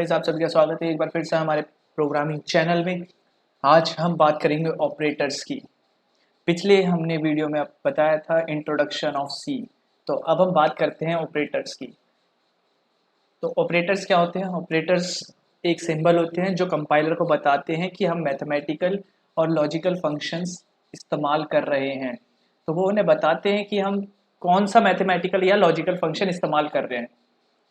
Guys, आप सभी का स्वागत है एक बार फिर से हमारे प्रोग्रामिंग चैनल में। आज हम बात करेंगे ऑपरेटर्स की। पिछले हमने वीडियो में बताया था इंट्रोडक्शन ऑफ सी। तो अब हम बात करते हैं ऑपरेटर्स की। तो ऑपरेटर्स क्या होते हैं? ऑपरेटर्स एक सिंबल होते हैं जो कंपाइलर को बताते हैं कि हम मैथमेटिकल और लॉजिकल फंक्शंस इस्तेमाल कर रहे हैं। तो वो उन्हें बताते हैं कि हम कौन सा मैथमेटिकल या लॉजिकल फंक्शन इस्तेमाल कर रहे हैं।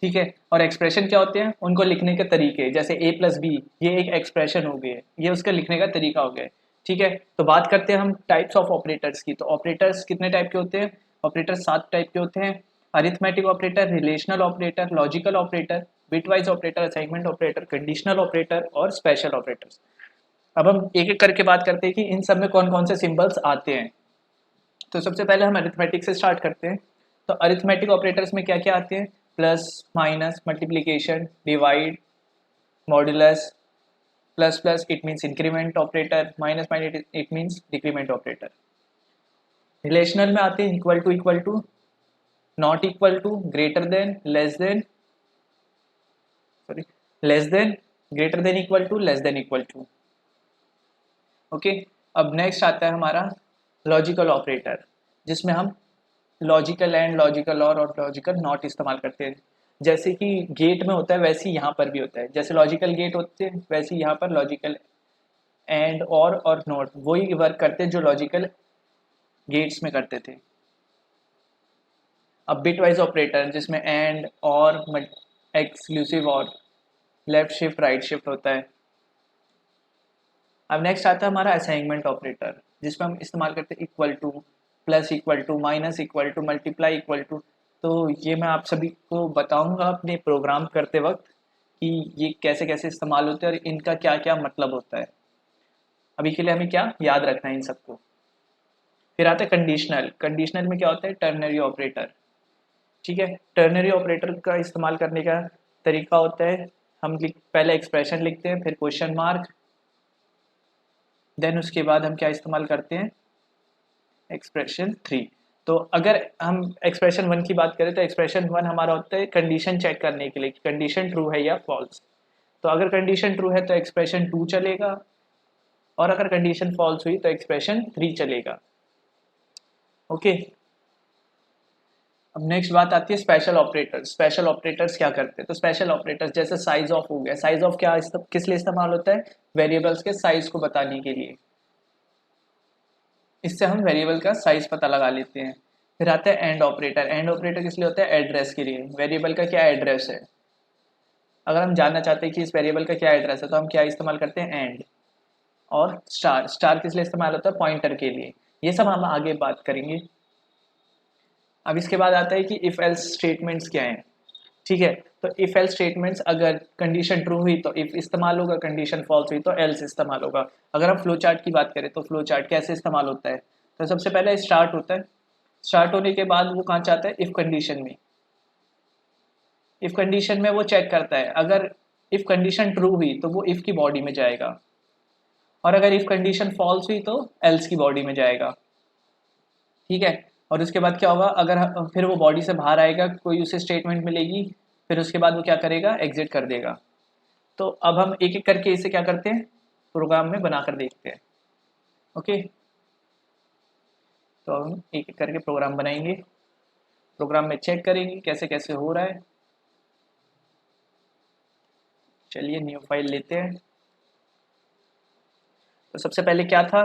ठीक है। और एक्सप्रेशन क्या होते हैं? उनको लिखने के तरीके, जैसे a प्लस बी, ये एक एक्सप्रेशन हो गई है, ये उसका लिखने का तरीका हो गया है। ठीक है। तो बात करते हैं हम टाइप्स ऑफ ऑपरेटर्स की। तो ऑपरेटर्स कितने टाइप के होते हैं? ऑपरेटर 7 टाइप के होते हैं। Arithmetic operator, relational operator, logical operator, bitwise operator, assignment operator, conditional operator और स्पेशल ऑपरेटर्स। अब हम एक एक करके बात करते हैं कि इन सब में कौन कौन से सिंबल्स आते हैं। तो सबसे पहले हम अरिथमेटिक से स्टार्ट करते हैं। तो अरिथमेटिक ऑपरेटर्स में क्या क्या आते हैं? Plus, minus, multiplication, divide, modulus. Plus plus it means increment operator, minus minus it means decrement operator. Relational में आते हैं equal to, not equal to, greater than, less than, sorry, less than, greater than equal to, less than equal to. Okay. अब next आता है हमारा logical operator, जिसमें हम logical and, logical or logical not इस्तेमाल करते हैं। जैसे कि गेट में होता है वैसे ही यहाँ पर भी होता है। जैसे लॉजिकल गेट होते हैं वैसे ही यहाँ पर लॉजिकल एंड और नॉट वही वर्क करते हैं जो लॉजिकल गेट्स में करते थे। अब बिटवाइज ऑपरेटर, जिसमें एंड और, एक्सक्लूसिव और, लेफ्ट शिफ्ट राइट शिफ्ट होता है। अब नेक्स्ट आता है हमारा असाइनमेंट ऑपरेटर, जिसमें हम इस्तेमाल करते हैं equal to, plus equal to, minus equal to, multiply equal to. तो ये मैं आप सभी को बताऊंगा अपने प्रोग्राम करते वक्त कि ये कैसे कैसे इस्तेमाल होते हैं और इनका क्या क्या मतलब होता है। अभी के लिए हमें क्या याद रखना है इन सबको। फिर आता है कंडीशनल। कंडीशनल में क्या होता है? Ternary operator. ठीक है। टर्नरी ऑपरेटर का इस्तेमाल करने का तरीका होता है, हम पहले एक्सप्रेशन लिखते हैं, फिर क्वेश्चन मार्क, देन उसके बाद हम क्या इस्तेमाल करते हैं? एक्सप्रेशन 3। तो अगर हम एक्सप्रेशन 1 की बात करें तो एक्सप्रेशन 1 हमारा होता है कंडीशन चेक करने के लिए कि कंडीशन ट्रू है या फॉल्स। तो अगर कंडीशन ट्रू है तो एक्सप्रेशन 2 चलेगा, और अगर कंडीशन फॉल्स हुई तो एक्सप्रेशन 3 चलेगा। ओके। अब नेक्स्ट बात आती है स्पेशल ऑपरेटर्स। स्पेशल ऑपरेटर्स क्या करते हैं? तो स्पेशल ऑपरेटर्स जैसे साइज ऑफ हो गया। साइज ऑफ क्या किस लिए इस्तेमाल होता है? वेरिएबल्स के साइज को बताने के लिए। इससे हम वेरिएबल का साइज पता लगा लेते हैं। फिर आता है एंड ऑपरेटर। एंड ऑपरेटर किस लिए होता है? एड्रेस के लिए। वेरिएबल का क्या एड्रेस है, अगर हम जानना चाहते हैं कि इस वेरिएबल का क्या एड्रेस है तो हम क्या इस्तेमाल करते हैं? एंड। और स्टार। स्टार किस लिए इस्तेमाल होता है? पॉइंटर के लिए। ये सब हम आगे बात करेंगे। अब इसके बाद आता है कि इफ एल्स स्टेटमेंट्स क्या हैं। ठीक है। तो इफ एल्स स्टेटमेंट्स, अगर कंडीशन ट्रू हुई तो इफ इस्तेमाल होगा, कंडीशन फॉल्स हुई तो एल्स इस्तेमाल होगा। अगर हम फ्लो चार्ट की बात करें तो फ्लो चार्ट कैसे इस्तेमाल होता है? तो सबसे पहले स्टार्ट होता है। स्टार्ट होने के बाद वो कहाँ चाहता है? इफ कंडीशन में। इफ कंडीशन में वो चेक करता है, अगर इफ कंडीशन ट्रू हुई तो वो इफ की बॉडी में जाएगा, और अगर इफ कंडीशन फॉल्स हुई तो एल्स की बॉडी में जाएगा। ठीक है। और उसके बाद क्या होगा? अगर फिर वो बॉडी से बाहर आएगा, कोई उसे स्टेटमेंट मिलेगी, फिर उसके बाद वो क्या करेगा? एग्जिट कर देगा। तो अब हम एक एक करके इसे क्या करते हैं? प्रोग्राम में बनाकर देखते हैं। ओके। तो हम एक एक करके प्रोग्राम बनाएंगे, प्रोग्राम में चेक करेंगे कैसे कैसे हो रहा है। चलिए न्यू फाइल लेते हैं। तो सबसे पहले क्या था?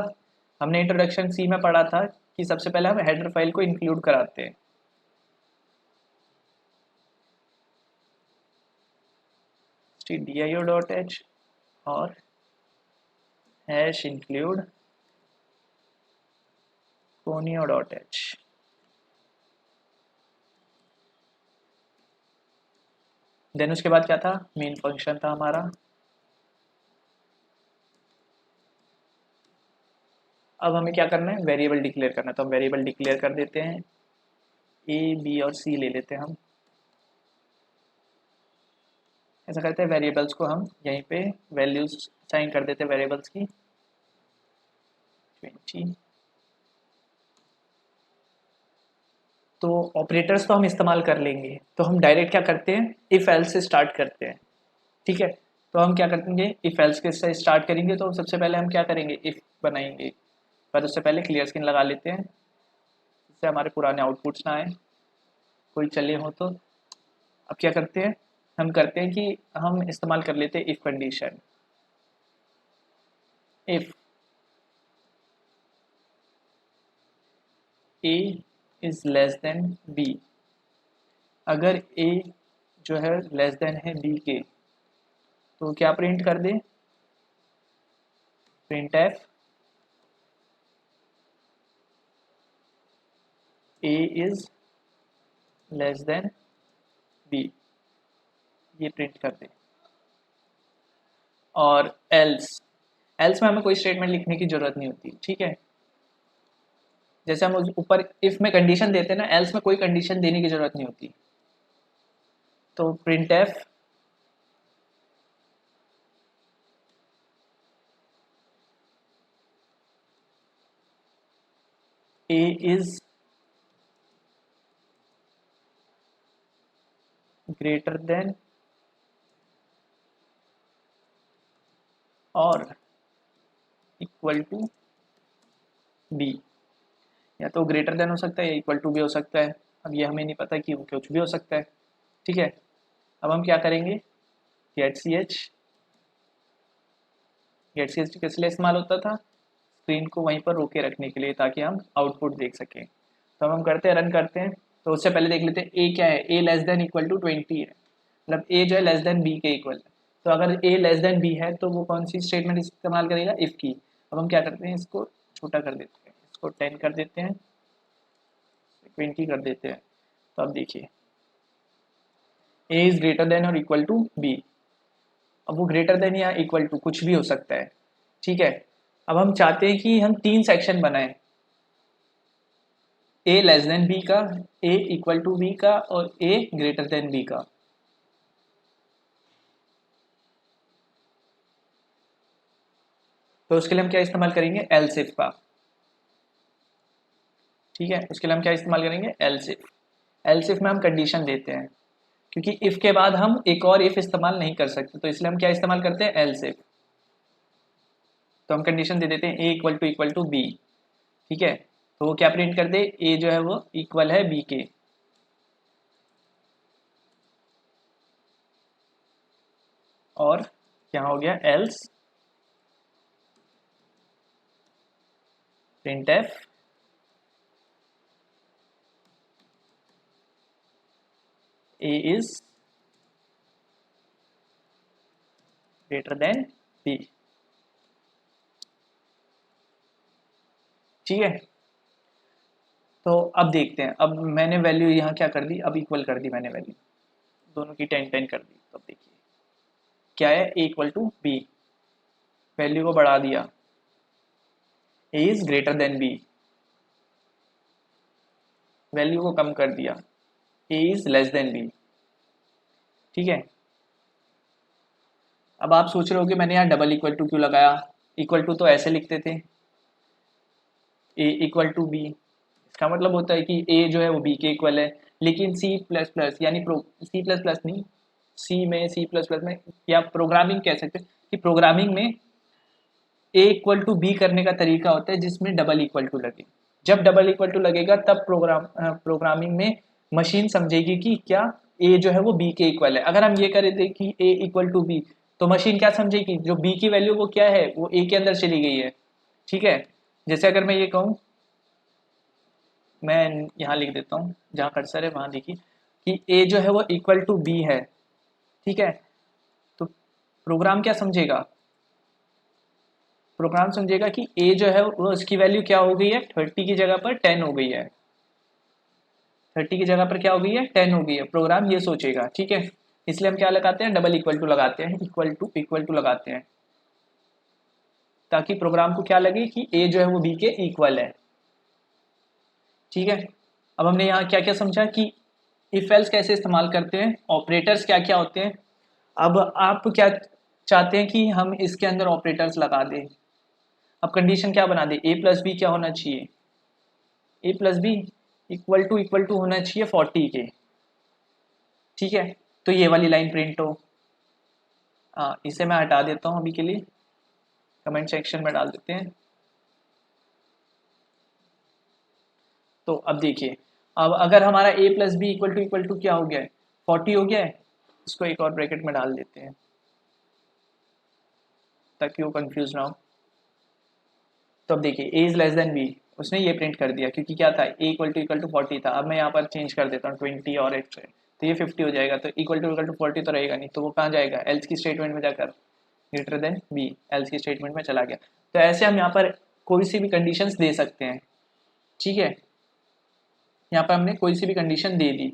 हमने इंट्रोडक्शन सी में पढ़ा था कि सबसे पहले हम हेडर फाइल को इंक्लूड कराते हैं। stdio.h और #include conio.h। देन उसके बाद क्या था? मेन फंक्शन था हमारा। अब हमें क्या करना है? वेरिएबल डिक्लेयर करना है। तो हम वेरिएबल डिक्लेयर कर देते हैं, ए बी और सी ले लेते हैं हम। ऐसा करते हैं, वेरिएबल्स को हम यहीं पे वैल्यूज साइन कर देते हैं वेरिएबल्स की 20। तो ऑपरेटर्स तो हम इस्तेमाल कर लेंगे, तो हम डायरेक्ट क्या करते हैं? इफ एल्स से स्टार्ट करते हैं। ठीक है। तो हम क्या करेंगे, इफ़ एल्स के से स्टार्ट करेंगे तो सबसे पहले हम क्या करेंगे, इफ़ बनाएंगे, पर उससे पहले क्लियर स्क्रीन लगा लेते हैं जिससे हमारे पुराने आउटपुट्स ना आए, कोई चले हो तो। अब क्या करते हैं, हम करते हैं कि हम इस्तेमाल कर लेते हैं if condition. If A is less than B, अगर ए जो है लेस देन है बी के, तो क्या प्रिंट कर दे, print F A is less than B, ये प्रिंट कर दे। और एल्स, एल्स में हमें कोई स्टेटमेंट लिखने की जरूरत नहीं होती, ठीक है। जैसे हम ऊपर इफ में कंडीशन देते हैं ना, एल्स में कोई कंडीशन देने की जरूरत नहीं होती। तो print F A is greater then और इक्वल टू बी, या तो ग्रेटर देन हो सकता है या इक्वल टू भी हो सकता है, अब ये हमें नहीं पता कि कुछ भी हो सकता है, ठीक है। अब हम क्या करेंगे, get C H, get C H किस लिए इस्तेमाल होता था, स्क्रीन को वहीं पर रोके रखने के लिए ताकि हम आउटपुट देख सकें। तो अब हम करते हैं, रन करते हैं। तो उससे पहले देख लेते हैं ए क्या है, ए लेस देन इक्वल टू 20 है, मतलब ए जो है लेस देन बी के इक्वल है। तो अगर ए लेस देन बी है तो वो कौन सी स्टेटमेंट इस्तेमाल करेगा, इफ़ की। अब हम क्या करते हैं, इसको छोटा कर देते हैं, इसको 10 कर देते हैं, 20 कर देते हैं। तो अब देखिए ए इज़ ग्रेटर देन और इक्वल टू बी, अब वो ग्रेटर देन या इक्वल टू कुछ भी हो सकता है, ठीक है। अब हम चाहते हैं कि हम 3 सेक्शन बनाएं, ए लेस देन बी का, ए इक्वल टू बी का और ए ग्रेटर देन बी का। तो उसके लिए हम क्या इस्तेमाल करेंगे, एल्स इफ का, ठीक है। उसके लिए हम क्या इस्तेमाल करेंगे, एल्स इफ। एल्स इफ में हम कंडीशन देते हैं, क्योंकि इफ के बाद हम एक और इफ इस्तेमाल नहीं कर सकते, तो इसलिए हम क्या इस्तेमाल करते हैं, एल्स इफ। तो हम कंडीशन दे देते हैं ए इक्वल टू बी, ठीक है। तो वो क्या प्रिंट कर दे, ए जो है वो इक्वल है बी के, और क्या हो गया, else print F A is greater than B, ठीक है। तो अब देखते हैं, अब मैंने वैल्यू यहाँ क्या कर दी, अब इक्वल कर दी मैंने वैल्यू, दोनों की 10 कर दी। तो अब देखिए क्या है, A equal to B, value को बढ़ा दिया, A is greater than B, value को कम कर दिया, A is less than B, ठीक है। अब आप सोच रहे हो कि मैंने यहाँ डबल इक्वल टू क्यों लगाया, इक्वल टू तो ऐसे लिखते थे, ए इक्वल टू बी, इसका मतलब होता है कि ए जो है वो बी के इक्वल है। लेकिन सी प्लस प्लस यानी सी प्लस प्लस नहीं, सी में, सी प्लस प्लस में, या प्रोग्रामिंग कह सकते हैं कि प्रोग्रामिंग में ए इक्वल टू बी करने का तरीका होता है जिसमें डबल इक्वल टू लगे। जब डबल इक्वल टू लगेगा तब प्रोग्रामिंग में मशीन समझेगी कि क्या ए जो है वो बी के इक्वल है। अगर हम ये करें थे कि ए इक्वल टू बी, तो मशीन क्या समझेगी, जो बी की वैल्यू वो क्या है, वो ए के अंदर चली गई है, ठीक है। जैसे अगर मैं ये कहूँ, मैं यहाँ लिख देता हूँ जहाँ कर्सर है वहाँ देखिए कि ए जो है वो इक्वल टू बी है, ठीक है। तो प्रोग्राम क्या समझेगा, प्रोग्राम समझेगा कि ए जो है वो उसकी वैल्यू क्या हो गई है, 30 की जगह पर 10 हो गई है, 30 की जगह पर क्या हो गई है, 10 हो गई है, प्रोग्राम ये सोचेगा, ठीक है। इसलिए हम क्या लगाते हैं, डबल इक्वल टू लगाते हैं, इक्वल टू लगाते हैं, ताकि प्रोग्राम को क्या लगे कि ए जो है वो बी के इक्वल है, ठीक है। अब हमने यहाँ क्या क्या समझा कि इफ एल्स कैसे इस्तेमाल करते हैं, ऑपरेटर्स क्या क्या होते हैं। अब आप क्या चाहते हैं कि हम इसके अंदर ऑपरेटर्स लगा दें। अब कंडीशन क्या बना दे, ए प्लस बी क्या होना चाहिए, ए प्लस बी इक्वल टू होना चाहिए 40 के, ठीक है। तो ये वाली लाइन प्रिंट हो, इसे मैं हटा देता हूँ अभी के लिए, कमेंट सेक्शन में डाल देते हैं। तो अब देखिए, अब अगर हमारा a plus B equal to क्या हो गया है, 40 हो गया है। इसको एक और ब्रैकेट में डाल देते हैं ताकि वो कंफ्यूज ना हो। तो अब देखिए a is less then b, उसने ये प्रिंट कर दिया क्योंकि क्या था, a इक्वल टू 40 था। अब मैं यहाँ पर चेंज कर देता हूँ 20 और एक्स्ट्रा, तो ये 50 हो जाएगा। तो इक्वल टू 40 तो रहेगा नहीं, तो वो कहाँ जाएगा, एल्स की स्टेटमेंट में जाकर ग्रेटर देन b, एल्स की स्टेटमेंट में चला गया। तो ऐसे हम यहाँ पर कोई सी भी कंडीशंस दे सकते हैं, ठीक है। यहाँ पर हमने कोई सी भी कंडीशन दे दी।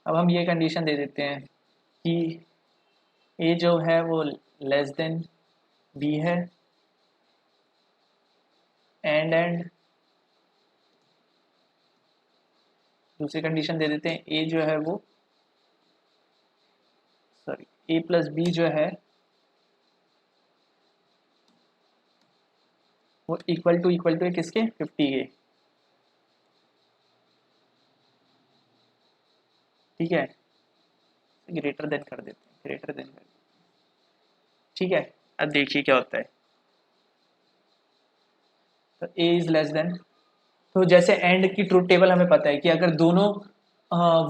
अब हम ये कंडीशन दे देते हैं कि a जो है वो लेस देन b है, एंड दूसरी कंडीशन दे देते हैं a जो है वो, सॉरी, a प्लस बी जो है वो इक्वल टू है किसके, 50 के, ठीक है। ग्रेटर देन कर देते हैं, ग्रेटर देन कर देते हैं, ठीक है। अब देखिए क्या होता है, तो a इज लेस देन, तो जैसे एंड की ट्रूथ टेबल हमें पता है कि अगर दोनों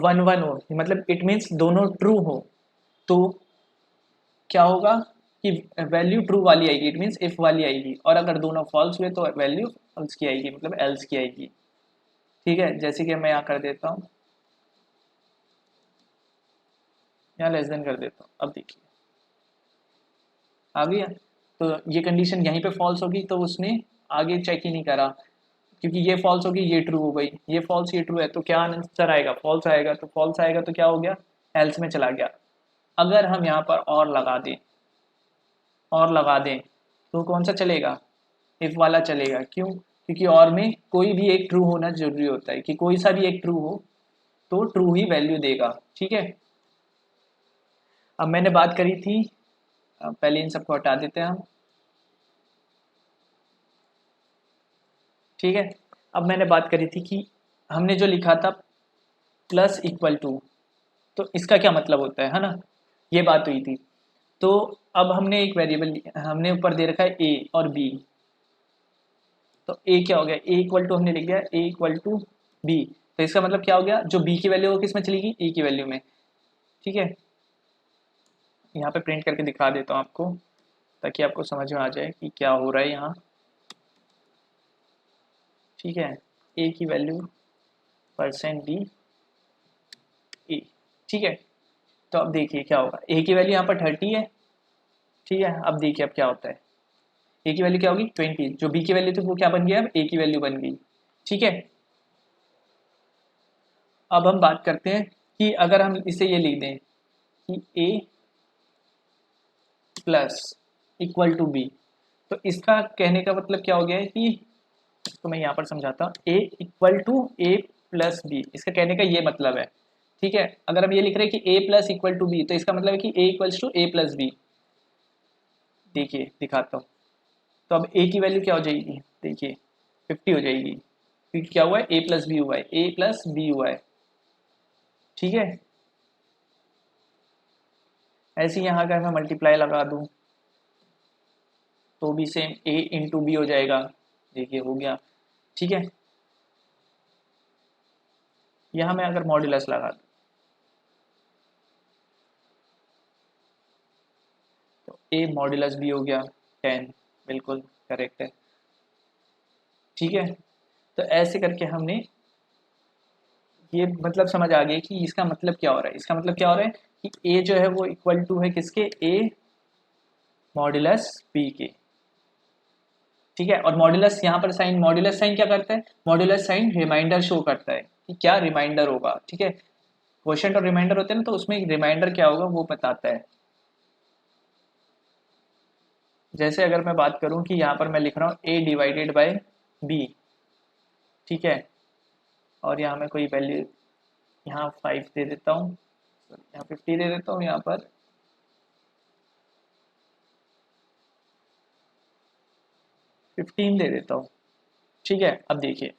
1 1 हो, मतलब इट मीन्स दोनों ट्रू हो, तो क्या होगा कि वैल्यू ट्रू वाली आएगी, इट मीन्स इफ वाली आएगी। और अगर दोनों फॉल्स हुए तो वैल्यू फॉल्स की आएगी, मतलब एल्स की आएगी, ठीक है। जैसे कि मैं यहाँ कर देता हूँ, यहाँ लेस देन कर देता हूँ। अब देखिए आ गया, तो ये कंडीशन यहीं पे फॉल्स होगी, तो उसने आगे चेक ही नहीं करा, क्योंकि ये फॉल्स होगी ये ट्रू हो गई, ये फॉल्स ये ट्रू है, तो क्या आंसर आएगा, फॉल्स आएगा। तो फॉल्स आएगा तो क्या हो गया, एल्स में चला गया। अगर हम यहाँ पर और लगा दें, और लगा दें, तो कौन सा चलेगा, इफ वाला चलेगा। क्यों, क्योंकि और में कोई भी एक ट्रू होना जरूरी होता है, कि कोई सा भी एक ट्रू हो तो ट्रू ही वैल्यू देगा, ठीक है। अब मैंने बात करी थी, पहले इन सबको हटा देते हैं हम, ठीक है। अब मैंने बात करी थी कि हमने जो लिखा था प्लस इक्वल टू, तो इसका क्या मतलब होता है ना, ये बात हुई थी। तो अब हमने एक वेरिएबल हमने ऊपर दे रखा है a और b, तो a क्या हो गया, a इक्वल टू हमने लिख दिया a इक्वल टू b, तो इसका मतलब क्या हो गया, जो b की वैल्यू वो किस में चलेगी, a की वैल्यू में, ठीक है। यहाँ पे प्रिंट करके दिखा देता हूँ आपको, ताकि आपको समझ में आ जाए कि क्या हो रहा है यहाँ, ठीक है। a की वैल्यू परसेंट b a, ठीक है। तो अब देखिए क्या होगा, a की वैल्यू यहाँ पर 30 है, ठीक है। अब देखिए अब क्या होता है, a की वैल्यू क्या होगी 20, जो b की वैल्यू थी वो क्या बन गया, अब a की वैल्यू बन गई, ठीक है। अब हम बात करते हैं कि अगर हम इसे ये लिख दें कि a plus equal to B, तो इसका कहने का मतलब क्या हो गया है कि, तो मैं यहाँ पर समझाता हूँ, a equal to A plus B, इसका कहने का ये मतलब है, ठीक है। अगर हम ये लिख रहे हैं कि a plus equal to B, तो इसका मतलब है कि a equals to A plus B. देखिए दिखाता हूँ, तो अब a की वैल्यू क्या हो जाएगी, देखिए 50 हो जाएगी, क्योंकि क्या हुआ है, a प्लस बी हुआ है, a प्लस बी हुआ है, ठीक है। ऐसे ही यहाँ अगर मैं मल्टीप्लाई लगा दूँ तो भी सेम a इंटू बी हो जाएगा, देखिए हो गया, ठीक है। यहाँ मैं अगर मॉड्यूलस लगा दूँ तो a मॉड्यूलस बी हो गया 10, बिल्कुल करेक्ट है, ठीक है। तो ऐसे करके हमने ये मतलब समझ आ गया कि इसका मतलब क्या हो रहा है, इसका मतलब क्या हो रहा है कि a जो है वो इक्वल टू है किसके, a मॉड्यूलस b के, ठीक है। और मॉड्यूलस यहाँ पर साइन, मॉड्यूलस साइन क्या करता है, मॉड्यूलस साइन रिमाइंडर शो करता है कि क्या रिमाइंडर होगा, ठीक है। क्वोशिएंट और रिमाइंडर होते हैं ना, तो उसमें एक रिमाइंडर क्या होगा वो बताता है। जैसे अगर मैं बात करूं कि यहाँ पर मैं लिख रहा हूँ a डिवाइडेड बाय b, ठीक है। और यहाँ मैं कोई वैल्यू, यहाँ 5 दे देता हूँ, यहाँ 50 दे देता हूँ, यहाँ पर 15 दे देता हूँ, ठीक है। अब देखिए,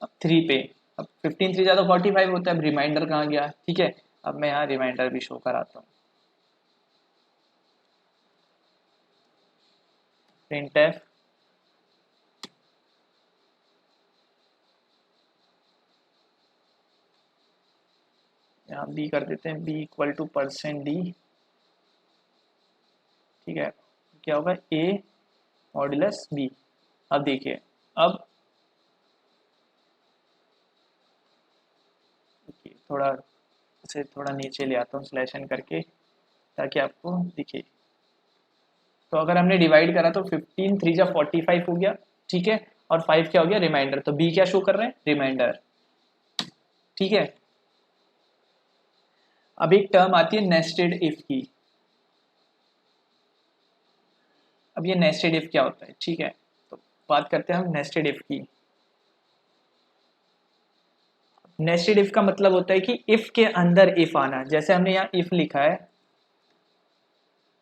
अब 3 पे अब 15 3 ज़्यादा 45 होता है, अब रिमाइंडर कहाँ गया, ठीक है। अब मैं यहाँ रिमाइंडर भी शो कराता हूँ, printf यहाँ b कर देते हैं, b इक्वल टू %d, ठीक है। क्या होगा, a मॉड्यूलस b। अब देखिए, अब थोड़ा इसे थोड़ा नीचे ले आता हूँ स्लैश एन करके, ताकि आपको दिखे। तो अगर हमने डिवाइड करा तो 15 3 जा 45 हो गया, ठीक है। और 5 क्या हो गया, रिमाइंडर। तो b क्या शो कर रहे हैं, रिमाइंडर, ठीक है। अब एक टर्म आती है नेस्टेड इफ की। अब ये नेस्टेड इफ क्या होता है, ठीक है। तो बात करते हैं हम नेस्टेड इफ की। नेस्टेड इफ का मतलब होता है कि इफ के अंदर इफ आना। जैसे हमने यहाँ इफ लिखा है,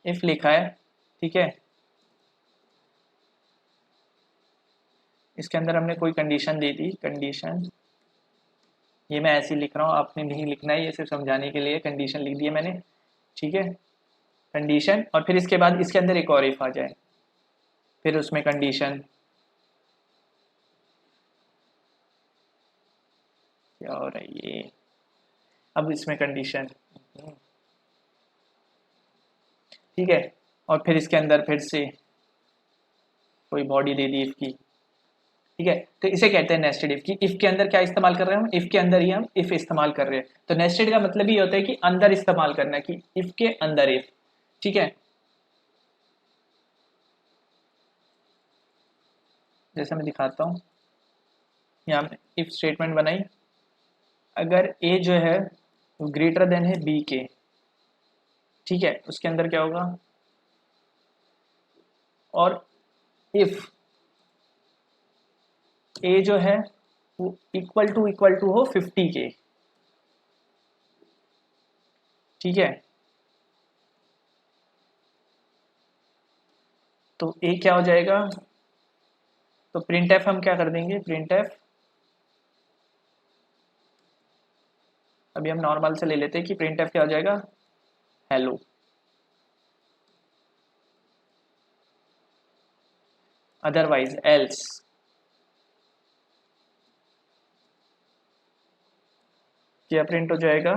इफ लिखा है, ठीक है। इसके अंदर हमने कोई कंडीशन दे दी, कंडीशन, ये मैं ऐसे ही लिख रहा हूँ, आपने नहीं लिखना है, ये सिर्फ समझाने के लिए कंडीशन लिख दी है मैंने, ठीक है। कंडीशन, और फिर इसके बाद इसके अंदर एक और इफ आ जाए, फिर उसमें कंडीशन, क्या हो रहा है ये, अब इसमें कंडीशन, ठीक है। और फिर इसके अंदर फिर से कोई बॉडी दे दी इफ की, ठीक है। तो इसे कहते हैं नेस्टेड इफ की। इफ के अंदर क्या इस्तेमाल कर रहे हैं हम, इफ के अंदर ही हम इफ इस्तेमाल कर रहे हैं। तो नेस्टेड का मतलब ये होता है कि अंदर इस्तेमाल करना, कि इफ के अंदर इफ, ठीक है। जैसे मैं दिखाता हूँ, यहाँ पे इफ स्टेटमेंट बनाई, अगर ए जो है वो ग्रेटर देन है बी के, ठीक है, उसके अंदर क्या होगा, और इफ ए जो है वो इक्वल टू हो 50 के, ठीक है। तो ए क्या हो जाएगा, तो प्रिंट एफ हम क्या कर देंगे, प्रिंट एफ, अभी हम नॉर्मल से ले लेते हैं कि प्रिंट एफ क्या हो जाएगा, हेलो। अदरवाइज एल्स, क्या प्रिंट हो जाएगा,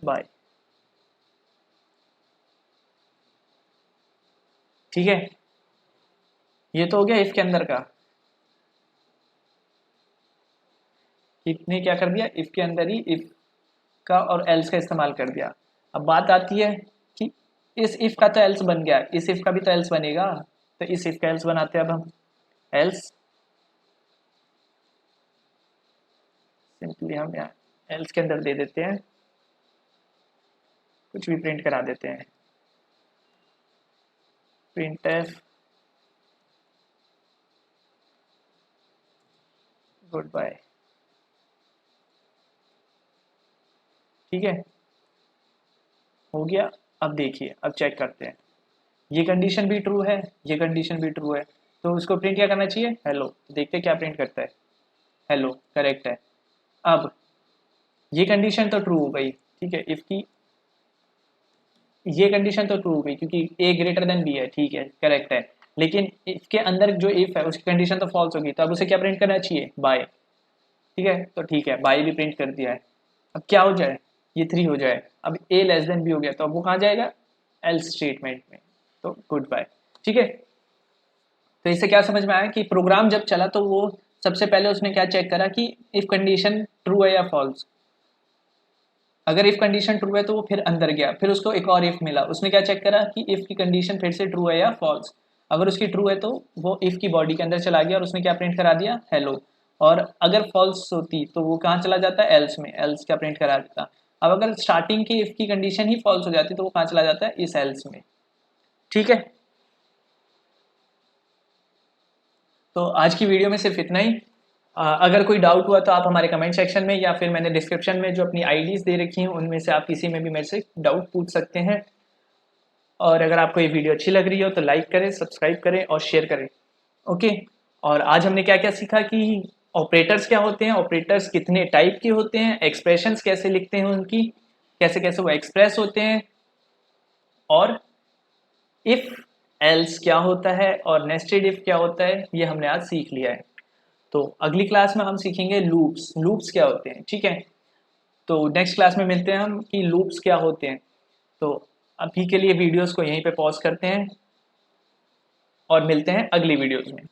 बाय, ठीक है। ये तो हो गया इफ के अंदर का, इसने क्या कर दिया, इफ के अंदर ही इफ का और एल्स का इस्तेमाल कर दिया। अब बात आती है कि इस इफ का तो एल्स बन गया, इस इफ का भी तो एल्स बनेगा। तो इस इफ का एल्स बनाते हैं अब हम, एल्स, सिंपली हम यहाँ एल्स के अंदर दे देते हैं, कुछ भी प्रिंट करा देते हैं, प्रिंट एफ गुड बाय, ठीक है, हो गया। अब देखिए, अब चेक करते हैं, ये कंडीशन भी ट्रू है, ये कंडीशन भी ट्रू है, तो उसको प्रिंट क्या करना चाहिए, हेलो। देखते हैं क्या प्रिंट करता है, हेलो, करेक्ट है। अब ये कंडीशन तो ट्रू हो गई, ठीक है, इफ की ये कंडीशन तो ट्रू हो गई क्योंकि ए ग्रेटर देन बी है, ठीक है, करेक्ट है। लेकिन इफ के अंदर जो इफ है उसकी कंडीशन तो फॉल्स होगी, तो अब उसे क्या प्रिंट करना चाहिए, बाय, ठीक है। तो ठीक है, बाय भी प्रिंट कर दिया है। अब क्या हो जाए, ये 3 हो जाए। अब ए लेस देन बी हो गया, तो अब वो कहाँ जाएगा, एल्स स्टेटमेंट में, तो गुड बाय, ठीक है। तो इससे क्या समझ में आया कि प्रोग्राम जब चला तो वो सबसे पहले उसने क्या चेक करा कि इफ कंडीशन ट्रू है या फॉल्स। अगर इफ कंडीशन ट्रू है तो वो फिर अंदर गया, फिर उसको एक और इफ मिला, उसने क्या चेक करा कि इफ की कंडीशन फिर से ट्रू है या फॉल्स। अगर उसकी ट्रू है तो वो इफ की बॉडी के अंदर चला गया और उसने क्या प्रिंट करा दिया, हेलो। और अगर फॉल्स होती तो वो कहाँ चला जाता है, एल्स में, एल्स क्या प्रिंट करा देता। अब अगर स्टार्टिंग की इफ की कंडीशन ही फॉल्स हो जाती तो वो कहाँ चला जाता है, इस एल्स में, ठीक है। तो आज की वीडियो में सिर्फ इतना ही। अगर कोई डाउट हुआ तो आप हमारे कमेंट सेक्शन में या फिर मैंने डिस्क्रिप्शन में जो अपनी आईडीज दे रखी हैं उनमें से आप किसी में भी मेरे से डाउट पूछ सकते हैं। और अगर आपको ये वीडियो अच्छी लग रही हो तो लाइक करें, सब्सक्राइब करें और शेयर करें। ओके। और आज हमने क्या क्या सीखा कि ऑपरेटर्स क्या होते हैं, ऑपरेटर्स कितने टाइप के होते हैं, एक्सप्रेशंस कैसे लिखते हैं उनकी, कैसे कैसे वो एक्सप्रेस होते हैं, और इफ एल्स क्या होता है और नेस्टेड इफ क्या होता है, ये हमने आज सीख लिया है। तो अगली क्लास में हम सीखेंगे लूप्स, लूप्स क्या होते हैं, ठीक है। तो नेक्स्ट क्लास में मिलते हैं हम कि लूप्स क्या होते हैं। तो अभी के लिए वीडियोस को यहीं पे पॉज करते हैं और मिलते हैं अगली वीडियोस में।